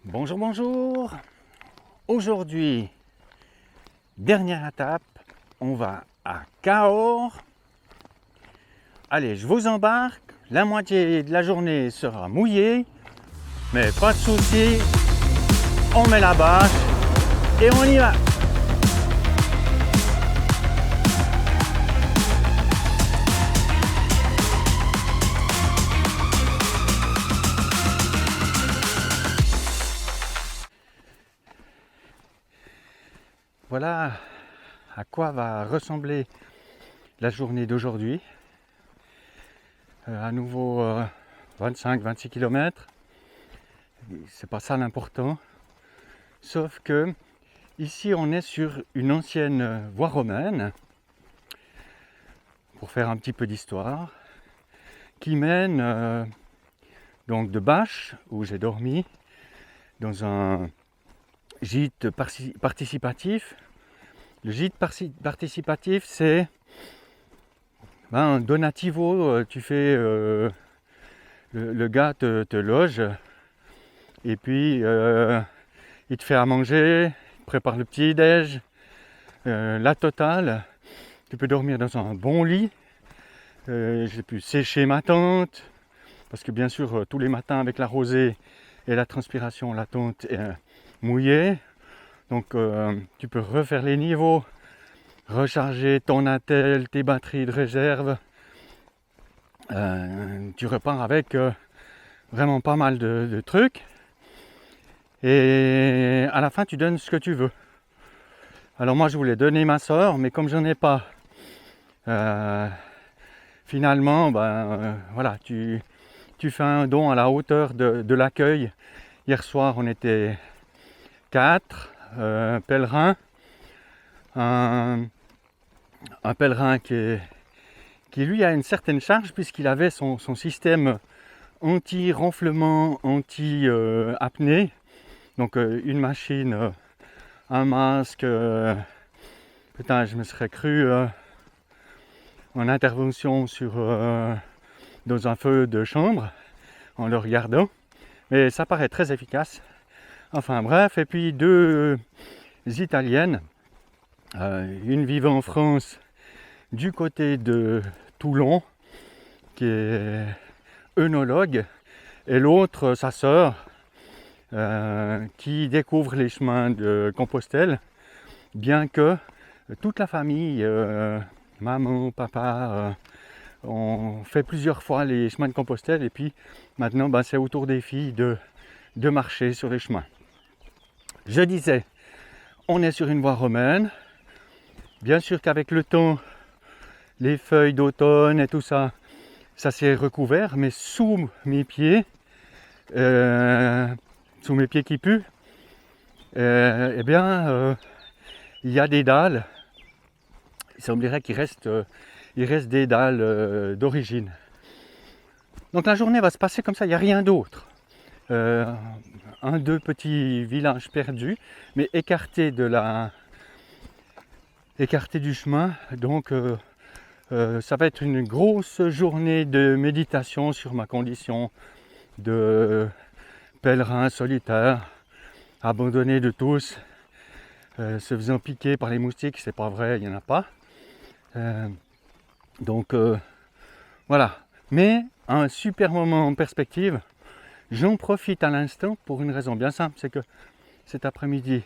Bonjour, bonjour. Aujourd'hui, dernière étape, on va à Cahors. Allez, je vous embarque. La moitié de la journée sera mouillée, mais pas de souci. On met la bâche et on y va. Voilà à quoi va ressembler la journée d'aujourd'hui. À nouveau 25-26 km. C'est pas ça l'important. Sauf que ici on est sur une ancienne voie romaine, pour faire un petit peu d'histoire, qui mène donc de Bâche, où j'ai dormi, dans un gîte participatif. Le gîte participatif, c'est un donativo. Tu fais, le gars te loge, et puis il te fait à manger, il te prépare le petit-déj, la totale. Tu peux dormir dans un bon lit. J'ai pu sécher ma tente, parce que bien sûr, tous les matins avec la rosée et la transpiration, la tente est mouillée. Donc tu peux refaire les niveaux, recharger ton attel, tes batteries de réserve. Tu repars avec vraiment pas mal de trucs. Et à la fin, tu donnes ce que tu veux. Alors moi, je voulais donner ma soeur, mais comme j'en ai pas, finalement, voilà, tu fais un don à la hauteur de l'accueil. Hier soir, on était 4 pèlerins. Un pèlerin qui lui a une certaine charge, puisqu'il avait son système anti-renflement, anti-apnée. Donc une machine, un masque. Putain, je me serais cru en intervention dans un feu de chambre en le regardant. Mais ça paraît très efficace. Enfin bref, et puis deux Italiennes, une vivant en France du côté de Toulon, qui est œnologue, et l'autre, sa sœur, qui découvre les chemins de Compostelle, bien que toute la famille, maman, papa, ont fait plusieurs fois les chemins de Compostelle, et puis maintenant c'est au tour des filles de marcher sur les chemins. Je disais, on est sur une voie romaine. Bien sûr qu'avec le temps, les feuilles d'automne et tout ça, ça s'est recouvert, mais sous mes pieds qui puent, il y a des dalles. Il semblerait qu'il reste des dalles d'origine. Donc la journée va se passer comme ça, il n'y a rien d'autre. Deux petits villages perdus, mais écartés du chemin. Donc ça va être une grosse journée de méditation sur ma condition de pèlerin solitaire, abandonné de tous, se faisant piquer par les moustiques. C'est pas vrai, il n'y en a pas. Donc voilà, mais un super moment en perspective. J'en profite à l'instant pour une raison bien simple, c'est que cet après-midi,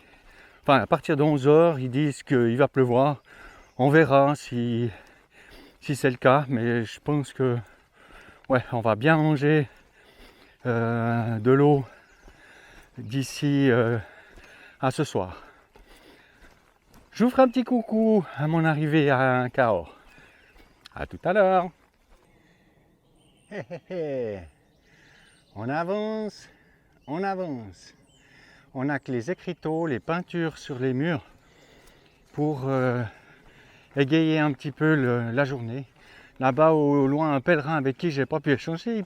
à partir de 11h, ils disent qu'il va pleuvoir. On verra si c'est le cas, mais je pense que on va bien manger de l'eau d'ici à ce soir. Je vous ferai un petit coucou à mon arrivée à Cahors. À tout à l'heure. On avance, on avance. On a que les écriteaux, les peintures sur les murs pour égayer un petit peu la journée. Là-bas au loin, un pèlerin avec qui j'ai pas pu échanger,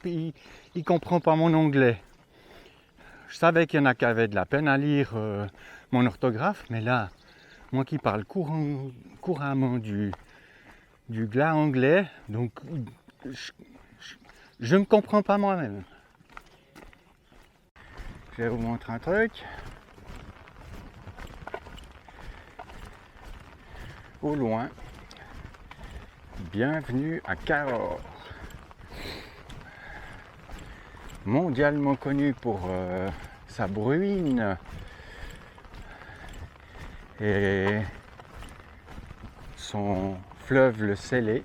il comprend pas mon anglais. Je savais qu'il y en a qui avaient de la peine à lire mon orthographe, mais là, moi qui parle couramment du glas anglais, donc je ne comprends pas moi-même. Je vais vous montrer un truc. Au loin, bienvenue à Cahors. Mondialement connu pour sa bruine et son fleuve le Célé.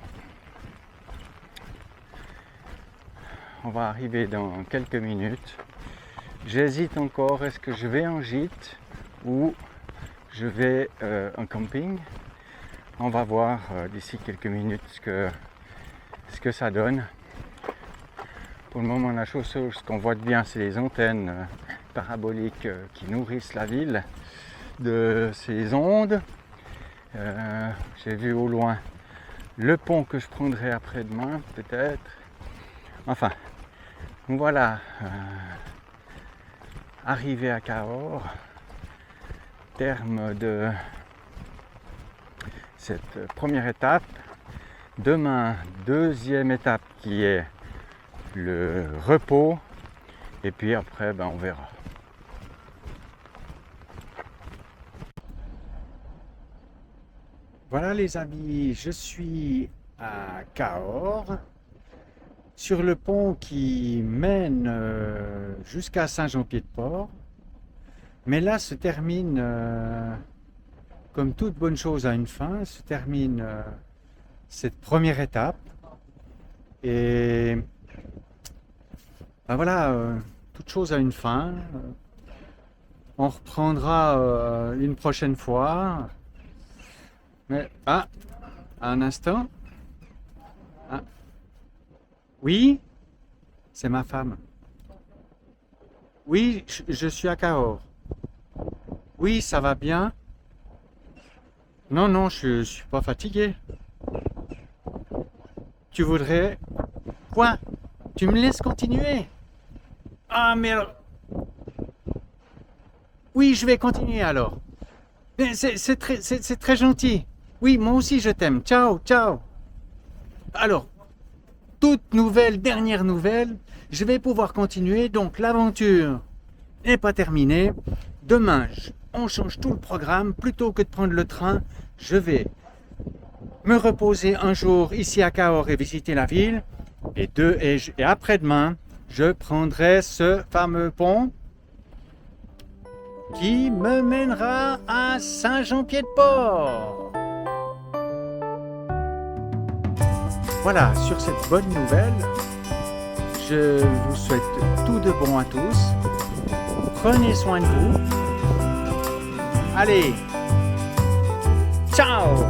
On va arriver dans quelques minutes. J'hésite encore, est-ce que je vais en gîte ou je vais en camping. On va voir d'ici quelques minutes ce que ça donne. Pour le moment, la chose ce qu'on voit de bien, c'est les antennes paraboliques qui nourrissent la ville de ces ondes. J'ai vu au loin le pont que je prendrai après-demain, peut-être. Enfin, voilà, arrivé à Cahors, terme de cette première étape. Demain, deuxième étape qui est le repos, et puis après on verra. Voilà les amis, je suis à Cahors, sur le pont qui mène jusqu'à Saint-Jean-Pied-de-Port, mais là se termine, comme toute bonne chose a une fin, se termine cette première étape, et voilà, toute chose a une fin. On reprendra une prochaine fois. Mais un instant. Oui, c'est ma femme. Oui, je suis à Cahors. Oui, ça va bien. Non, je suis pas fatigué. Tu voudrais quoi? Tu me laisses continuer? Ah, mais alors... Oui, je vais continuer alors. C'est très gentil. Oui, moi aussi je t'aime. Ciao, ciao. Alors, toute nouvelle, dernière nouvelle, je vais pouvoir continuer. Donc, l'aventure n'est pas terminée. Demain, on change tout le programme. Plutôt que de prendre le train, je vais me reposer un jour ici à Cahors et visiter la ville. Et après-demain, je prendrai ce fameux pont qui me mènera à Saint-Jean-Pied-de-Port. Voilà, sur cette bonne nouvelle, je vous souhaite tout de bon à tous. Prenez soin de vous. Allez, ciao!